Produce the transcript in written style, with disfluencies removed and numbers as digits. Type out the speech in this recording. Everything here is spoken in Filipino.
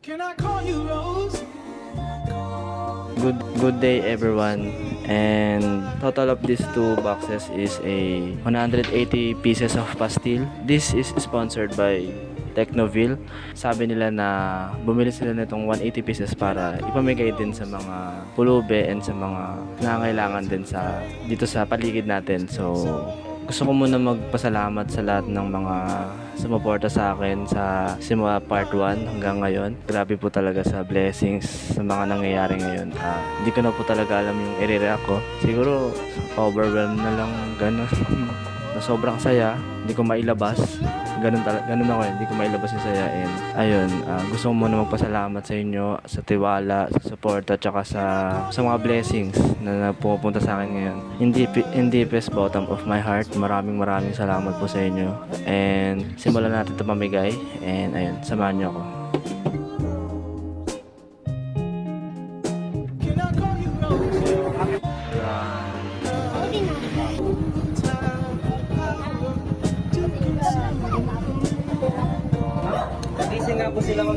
Can I call you Rose? Good day everyone, and total of these two boxes is a 180 pieces of pastil. This is sponsored by Technoville. Sabi nila na bumili sila nitong 180 pieces para ipamigay din sa mga pulube and sa mga nangangailangan din sa dito sa paligid natin. So gusto ko muna magpasalamat sa lahat ng mga sumuporta sa akin sa simula part 1 hanggang ngayon. Grabe po talaga sa blessings sa mga nangyayari ngayon. Hindi ko na po talaga alam yung i-react ko. Siguro overwhelmed na lang, gano'n. Na sobrang saya, hindi ko mailabas. Ganun ako, hindi ko mailabas yung saya. And ayun, gusto ko muna magpasalamat sa inyo sa tiwala, sa support at saka sa mga blessings na pupunta sa akin ngayon. In deepest bottom of my heart, maraming salamat po sa inyo. And simulan natin ito mamigay. And ayun, samahan niyo ako. Can I call you Rose? Gising nga po sila kung